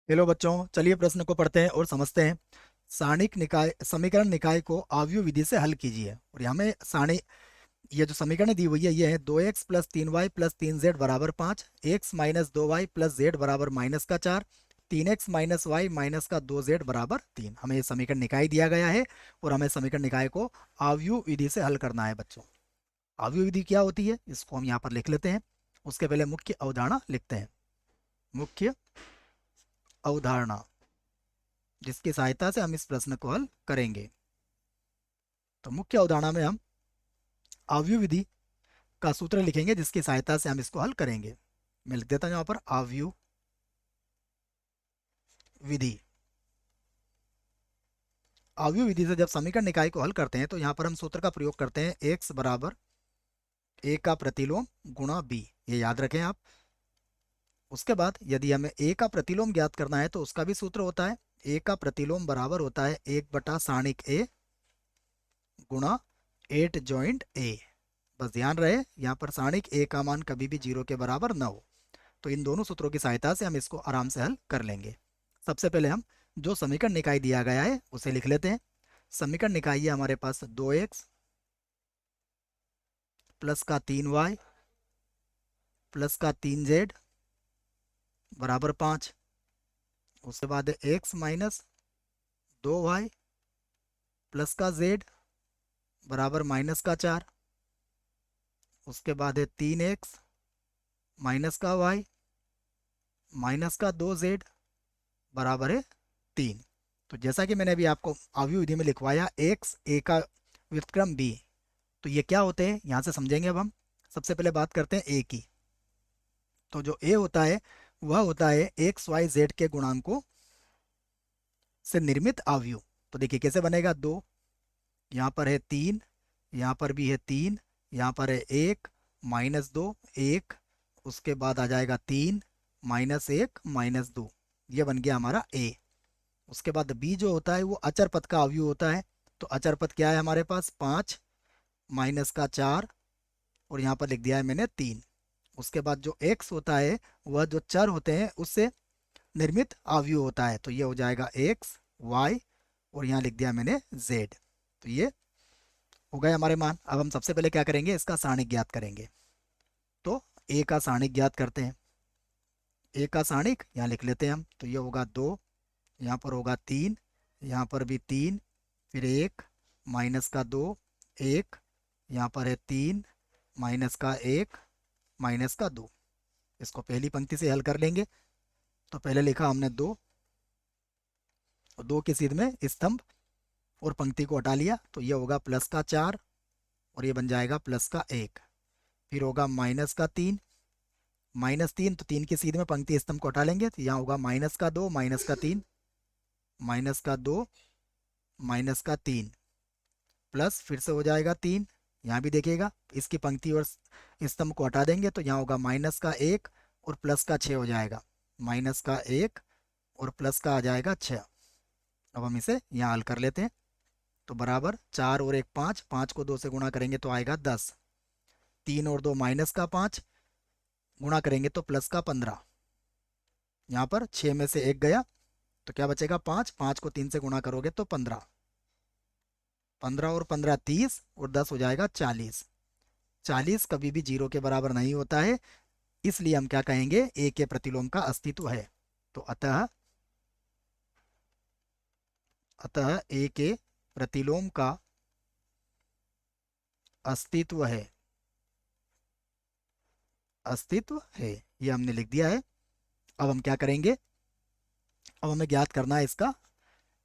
Hello बच्चों, चलिए प्रश्न को पढ़ते हैं और समझते हैं। सारणिक निकाय समीकरण निकाय को आव्यूह विधि से हल कीजिए। और यहाँ में सारणी, ये जो समीकरण दी हुई है ये है 2x plus 3y plus 3z बराबर 5, x minus 2y plus Z बराबर माइनस का 4, 3x माइनस वाई माइनस का 2z बराबर 3। हमें ये समीकरण निकाय दिया गया है और हमें समीकरण निकाय को आव्यूह विधि से हल करना है बच्चों। आव्यूह विधि क्या होती है इसको हम यहाँ पर लिख लेते हैं। उसके पहले मुख्य अवधारणा लिखते हैं। मुख्य अवधारणा जिसकी सहायता से हम इस प्रश्न को हल करेंगे। तो मुख्य अवधारणा में हम आव्यूह विधि का सूत्र लिखेंगे जिसकी सहायता से हम इसको हल करेंगे। मैं लिख देता हूं यहाँ पर आव्यूह विधि। आव्यूह विधि से जब समीकरण निकाय को हल करते हैं तो यहाँ पर हम सूत्र का प्रयोग करते हैं एक्स बराबर ए का प्रतिलोम गुणा बी। ये याद रखें आप। उसके बाद यदि हमें ए का प्रतिलोम ज्ञात करना है तो उसका भी सूत्र होता है। ए का प्रतिलोम बराबर होता है 1/सारणिक ए गुणा 8 जॉइंट ए। बस ध्यान रहे यहाँ पर सारणिक ए का मान कभी भी 0 के बराबर ना हो। तो इन दोनों सूत्रों की सहायता से हम इसको आराम से हल कर लेंगे। सबसे पहले हम जो समीकरण निकाय दिया गया है उसे लिख लेते हैं। समीकरण निकाय है हमारे पास 2x प्लस का 3y प्लस का 3z बराबर 5। उसके बाद है x माइनस 2y प्लस का z बराबर माइनस का 4। उसके बाद है 3x माइनस का y माइनस का 2z बराबर है 3। तो जैसा कि मैंने अभी आपको आव्यूह विधि में लिखवाया एक्स ए का व्युत्क्रम बी। तो ये क्या होते हैं यहाँ से समझेंगे। अब हम सबसे पहले बात करते हैं ए की। तो जो ए होता है वह होता है एक्स वाई जेड के गुणांकों से निर्मित आव्यूह। तो देखिए कैसे बनेगा। दो, यहाँ पर है 3, यहाँ पर भी है 3, यहाँ पर है 1 माइनस 2 1। उसके बाद आ जाएगा 3 माइनस 1 माइनस 2। ये बन गया हमारा ए। उसके बाद बी जो होता है वो अचर पद का अवयव होता है। तो अचर पद क्या है हमारे पास 5 माइनस का 4 और यहाँ पर लिख दिया है मैंने 3। उसके बाद जो एक्स होता है वह जो चर होते हैं उससे निर्मित अवयव होता है। तो ये हो जाएगा एक्स वाई और यहाँ लिख दिया मैंने जेड। तो ये हो गए हमारे मान। अब हम सबसे पहले क्या करेंगे, इसका सारणिक ज्ञात करेंगे। तो ए का सारणिक ज्ञात करते हैं। ए का सारणिक यहाँ लिख लेते हैं हम। तो ये होगा 2, यहाँ पर होगा 3, यहाँ पर भी 3, फिर 1 माइनस का 2 1, यहाँ पर है 3 माइनस का 1 माइनस का 2। इसको पहली पंक्ति से हल कर लेंगे। तो पहले लिखा हमने 2 और 2 की सीध में स्तंभ और पंक्ति को हटा लिया। तो ये होगा प्लस का 4 और ये बन जाएगा प्लस का 1। फिर होगा माइनस का 3, माइनस 3 तो 3 की सीध में पंक्ति स्तंभ को हटा लेंगे। तो यहाँ होगा माइनस का 2 माइनस का 3 माइनस का 2 माइनस का 3 प्लस फिर से हो जाएगा 3। यहाँ भी देखिएगा इसकी पंक्ति और स्तंभ को हटा देंगे तो यहाँ होगा माइनस का 1 और प्लस का 6 हो जाएगा। माइनस का 1 और प्लस का आ जाएगा 6। अब हम इसे यहाँ हल कर लेते हैं। तो बराबर 4 और 1 5, 5 को 2 से गुणा करेंगे तो आएगा 10। 3 और 2 माइनस का 5 गुणा करेंगे तो प्लस का 15। यहाँ पर 6 में से 1 गया तो क्या बचेगा 5, 5 को 3 से गुणा करोगे तो 15। 15 और 15 30 और 10 हो जाएगा 40। 40 कभी भी 0 के बराबर नहीं होता है, इसलिए हम क्या कहेंगे, ए के प्रतिलोम का अस्तित्व है। तो अतः अतः ए के प्रतिलोम का अस्तित्व है। अस्तित्व है ये हमने लिख दिया है। अब हम क्या करेंगे, अब हमें ज्ञात करना है इसका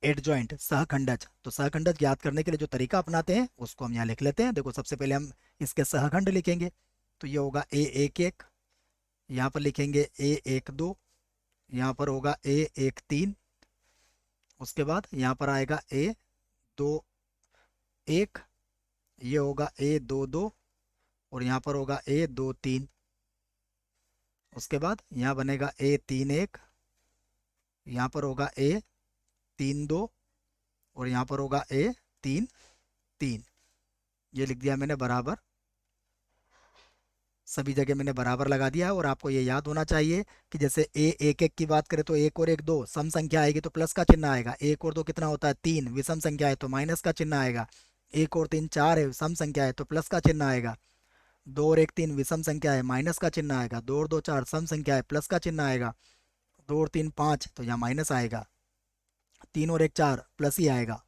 एडजॉइंट सहखंडज। तो सहखंडज ज्ञात करने के लिए जो तरीका अपनाते हैं उसको हम यहाँ लिख लेते हैं। देखो सबसे पहले हम इसके सहखंड लिखेंगे। तो ये होगा ए एक एक, यहाँ पर लिखेंगे ए एक दो, यहाँ पर होगा ए एक तीन। उसके बाद यहाँ पर आएगा ए दो एक, ये होगा ए दो दो और यहाँ पर होगा ए दो तीन। उसके बाद यहाँ बनेगा ए तीन एक, यहाँ पर होगा ए तीन दो और यहाँ पर होगा ए तीन तीन। ये लिख दिया मैंने बराबर सभी जगह मैंने बराबर लगा दिया है। और आपको ये याद होना चाहिए कि जैसे ए एक एक की बात करें तो एक और एक दो सम संख्या आएगी तो प्लस का चिन्ह आएगा। एक और दो कितना होता है 3, विषम संख्या है तो माइनस का चिन्ह आएगा। एक और 3 4 है, सम संख्या है तो प्लस का चिन्ह आएगा। 2 और 1 3 विषम संख्या है, माइनस का चिन्ह आएगा। 2 और 2 4 सम संख्या है, प्लस का चिन्ह आएगा। 2 और 3 5 तो यहाँ माइनस आएगा। 3 और 1 4 प्लस ही आएगा।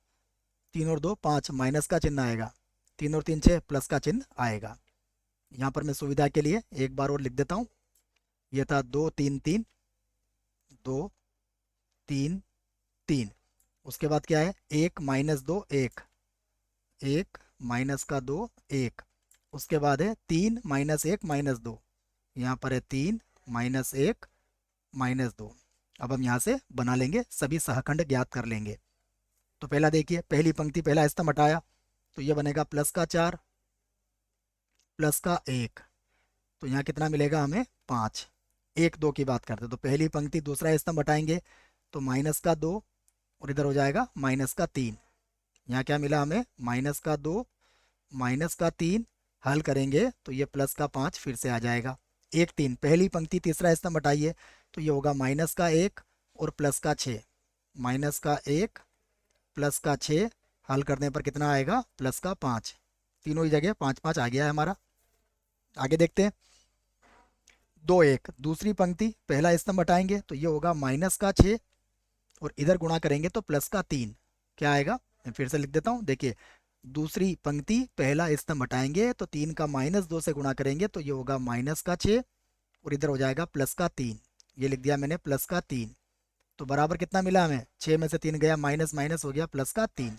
3 और 2 5 माइनस का चिन्ह आएगा। 3 और 3 6 प्लस का चिन्ह आएगा। यहाँ पर मैं सुविधा के लिए एक बार और लिख देता हूँ। ये था 2 3 3, 2 3 3। उसके बाद क्या है 1 माइनस 2 1, 1 माइनस का 2 1। उसके बाद है 3 माइनस 1 माइनस 2। यहाँ पर है 3 माइनस 1 माइनस 2। अब हम यहाँ से बना लेंगे, सभी सहखंड ज्ञात कर लेंगे। तो पहला देखिए, पहली पंक्ति पहला स्तंभ हटाया तो ये बनेगा प्लस का 4 प्लस का 1। तो यहाँ कितना मिलेगा हमें 5। 1 2 की बात करते हैं तो पहली पंक्ति दूसरा स्तंभ हटाएंगे तो माइनस का 2 और इधर हो जाएगा माइनस का 3। यहाँ क्या मिला हमें माइनस का 2 माइनस का 3। हल करेंगे तो ये प्लस का 5 फिर से आ जाएगा। 1 3 पहली पंक्ति तीसरा स्तंभ हटाइए तो ये होगा माइनस का 1 और प्लस का 6। माइनस का 1 प्लस का 6 हल करने पर कितना आएगा प्लस का 5। तीनों ही जगह 5 5 आ गया है हमारा। आगे देखते हैं 2 1 दूसरी पंक्ति पहला स्तंभ हटाएंगे तो ये होगा माइनस का 6 और इधर गुणा करेंगे तो प्लस का 3। क्या आएगा मैं फिर से लिख देता हूँ। देखिए दूसरी पंक्ति पहला स्तंभ हटाएंगे तो 3 का माइनस 2 से गुणा करेंगे तो ये होगा माइनस का 6 और इधर हो जाएगा प्लस का 3। ये लिख दिया मैंने प्लस का 3। तो बराबर कितना मिला हमें 6 में से 3 गया माइनस माइनस हो गया प्लस का 3।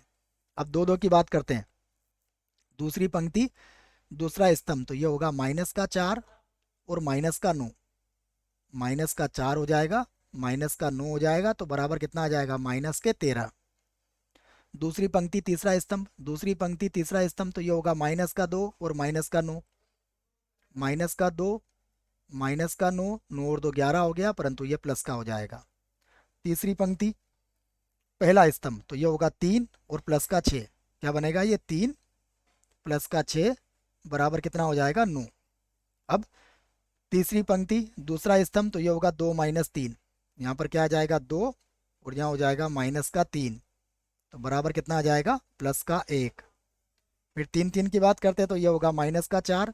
अब 2 2 की बात करते हैं। दूसरी पंक्ति दूसरा स्तंभ तो ये होगा माइनस का 4 और माइनस का 9। माइनस का 4 हो जाएगा माइनस का 9 हो जाएगा तो बराबर कितना आ जाएगा माइनस के 13। दूसरी पंक्ति तीसरा स्तंभ दूसरी पंक्ति तीसरा स्तंभ तो ये होगा माइनस का 2 और माइनस का 9। माइनस का 2 माइनस का 9, 9 और 2 11 हो गया परंतु ये प्लस का हो जाएगा। तीसरी पंक्ति पहला स्तंभ तो ये होगा 3 और प्लस का 6। क्या बनेगा ये 3 प्लस का 6 बराबर कितना हो जाएगा 9। अब तीसरी पंक्ति दूसरा स्तंभ तो ये होगा 2 माइनस 3। यहाँ पर क्या आ जाएगा 2 और यहाँ हो जाएगा माइनस का 3 तो बराबर कितना आ जाएगा प्लस का 1। फिर 3 3 की बात करते हैं तो ये होगा माइनस का 4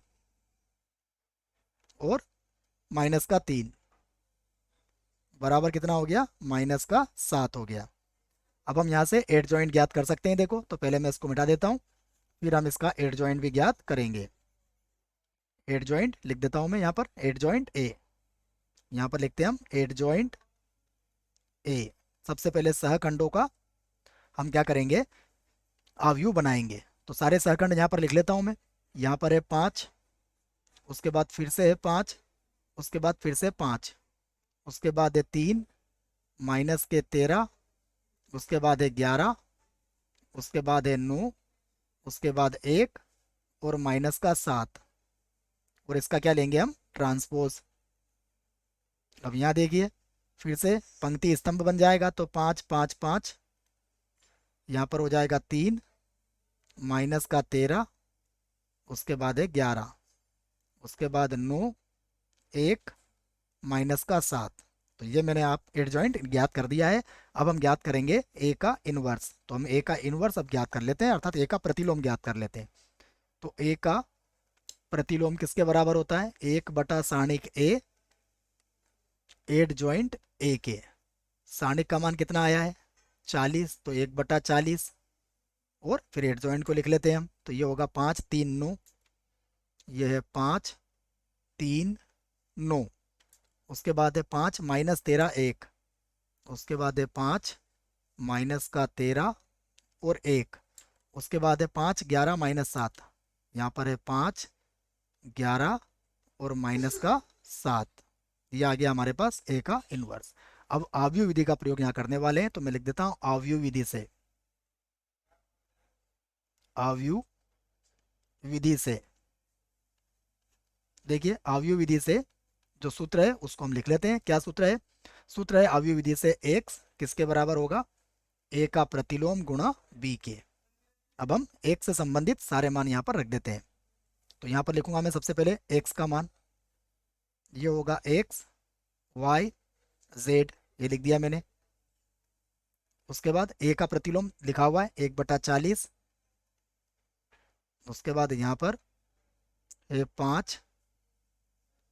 और माइनस का 3 बराबर कितना हो गया माइनस का 7 हो गया। अब हम यहाँ से एड जॉइंट ज्ञात कर सकते हैं। देखो तो पहले मैं इसको मिटा देता हूँ फिर हम इसका एड जॉइंट भी ज्ञात करेंगे। एड जॉइंट लिख देता हूँ मैं यहाँ पर एड जॉइंट ए। यहाँ पर लिखते हैं हम एड जॉइंट ए। सबसे पहले सहखंडों का हम क्या करेंगे अवयव बनाएंगे। तो सारे सहखंड यहाँ पर लिख लेता हूँ मैं। यहाँ पर है 5, उसके बाद फिर से है 5, उसके बाद फिर से 5, उसके बाद है 3 माइनस के 13, उसके बाद है 11, उसके बाद है 9, उसके बाद 1 और माइनस का 7 और इसका क्या लेंगे हम ट्रांसपोज। अब यहाँ देखिए फिर से पंक्ति स्तंभ बन जाएगा तो 5 5 5। यहाँ पर हो जाएगा 3 माइनस का 13, उसके बाद है 11, उसके बाद 9 1 माइनस का 7। तो ये मैंने आप एड जॉइंट ज्ञात कर दिया है। अब हम ज्ञात करेंगे ए का इनवर्स। तो हम ए का इनवर्स अब ज्ञात कर लेते हैं अर्थात ए का प्रतिलोम ज्ञात कर लेते हैं। तो ए का प्रतिलोम किसके बराबर होता है 1 बटा सारणिक ए एड जॉइंट ए के। सारणिक का मान कितना आया है 40 तो 1 बटा 40 और फिर एड जॉइंट को लिख लेते हैं हम। तो ये होगा 5 3 9, ये है 5 3 9, उसके बाद है 5 माइनस 13 1, उसके बाद है 5 माइनस का 13 और 1, उसके बाद है 5 11 माइनस 7। यहाँ पर है 5 11 और माइनस का 7। ये आ गया हमारे पास ए का इनवर्स। अब आव्यूह विधि का प्रयोग यहाँ करने वाले हैं तो मैं लिख देता हूँ आव्यूह विधि से। आव्यूह विधि से देखिए आव्यूह विधि से जो सूत्र है उसको हम लिख लेते हैं। क्या सूत्र है सूत्र है आव्यूह विधि से x किसके बराबर होगा a का प्रतिलोम गुणा b के। अब हम x से संबंधित सारे मान यहाँ पर रख देते हैं। तो यहाँ पर लिखूंगा मैं सबसे पहले x का मान ये होगा एक्स वाई जेड, ये लिख दिया मैंने। उसके बाद ए का प्रतिलोम लिखा हुआ है 1/40। उसके बाद यहाँ पर 5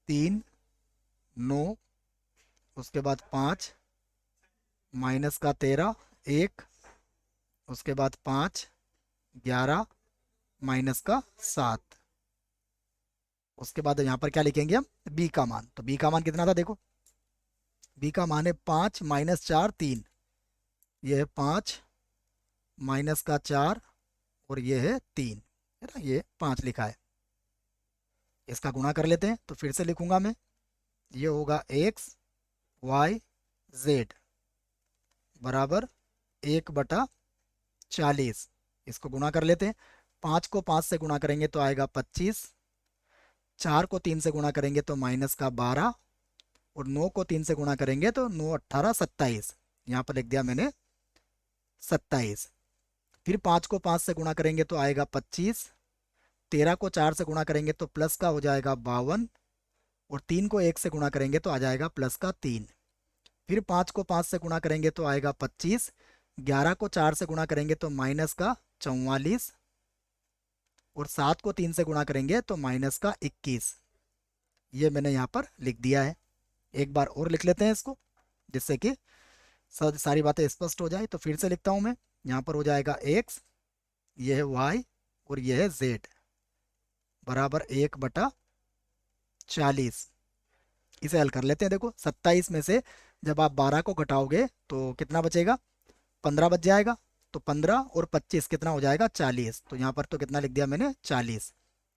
3 9, उसके बाद 5 माइनस का 13 1, उसके बाद 5 11 माइनस का 7। उसके बाद यहाँ पर क्या लिखेंगे हम, बी का मान। तो बी का मान कितना था देखो, बी का मान है 5 माइनस 4 3, ये है 5 माइनस का 4 और ये है 3, है ना, ये 5 लिखा है। इसका गुणा कर लेते हैं, तो फिर से लिखूंगा मैं, ये होगा एक्स वाई जेड बराबर 1/40। इसको गुणा कर लेते हैं, 5 को 5 से गुणा करेंगे तो आएगा 25, 4 को 3 से गुणा करेंगे तो माइनस का 12, और 9 को 3 से गुणा करेंगे तो 9 18 27, यहाँ पर लिख दिया मैंने 27। फिर 5 को 5 से गुणा करेंगे तो आएगा 25, 13 को 4 से गुणा करेंगे तो प्लस का हो जाएगा 52, और 3 को 1 से गुणा करेंगे तो आ जाएगा प्लस का 3। फिर 5 को 5 से गुणा करेंगे तो आएगा 25, 11 को 4 से गुणा करेंगे तो माइनस का 44, और 7 को 3 से गुणा करेंगे तो माइनस का 21। ये मैंने यहाँ पर लिख दिया है। एक बार और लिख लेते हैं इसको, जिससे कि सारी बातें स्पष्ट हो जाए। तो फिर से लिखता हूँ मैं, यहाँ पर हो जाएगा एक्स, ये है वाई और ये है जेड बराबर 1/40। इसे हल कर लेते हैं। देखो 27 में से जब आप 12 को घटाओगे तो कितना बचेगा, 15 बच जाएगा। तो 15 और 25 कितना हो जाएगा, 40। तो यहाँ पर तो कितना लिख दिया मैंने, 40।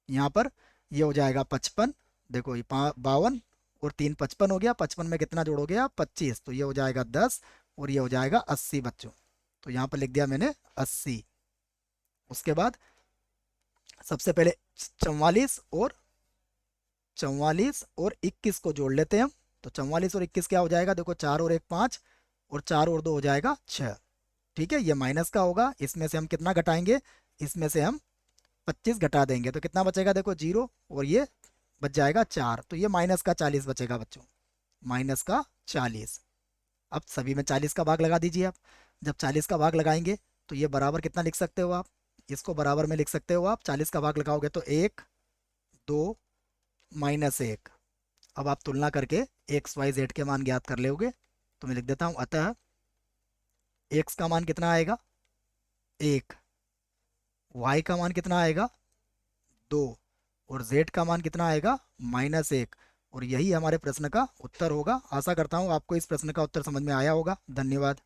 यहाँ पर ये हो जाएगा 55। देखो ये 52 और 3 55 हो गया, 55 में कितना जोड़ोगे आप, 25, तो ये हो जाएगा 10 और ये हो जाएगा 80 बच्चों। तो यहाँ पर लिख दिया मैंने 80। उसके बाद सबसे पहले 44 और 21 को जोड़ लेते हैं हम। तो 44 और 21 क्या हो जाएगा, देखो 4 और 1 5, और 4 और 2 हो जाएगा 6। ठीक है, ये माइनस का होगा, इसमें से हम कितना घटाएंगे, इसमें से हम 25 घटा देंगे तो कितना बचेगा, देखो 0, और ये बच जाएगा 4, तो ये माइनस का 40 बचेगा बच्चों, माइनस का 40। अब सभी में 40 का भाग लगा दीजिए आप। जब 40 का भाग लगाएंगे तो ये बराबर कितना लिख सकते हो आप, इसको बराबर में लिख सकते हो आप, 40 का भाग लगाओगे तो 1 2 -1। अब आप तुलना करके एक्स वाई जेड के मान ज्ञात कर लोगे। तो मैं लिख देता हूँ, अतः एक्स का मान कितना आएगा, 1, वाई का मान कितना आएगा, 2, और जेड का मान कितना आएगा, -1। और यही हमारे प्रश्न का उत्तर होगा। आशा करता हूँ आपको इस प्रश्न का उत्तर समझ में आया होगा। धन्यवाद।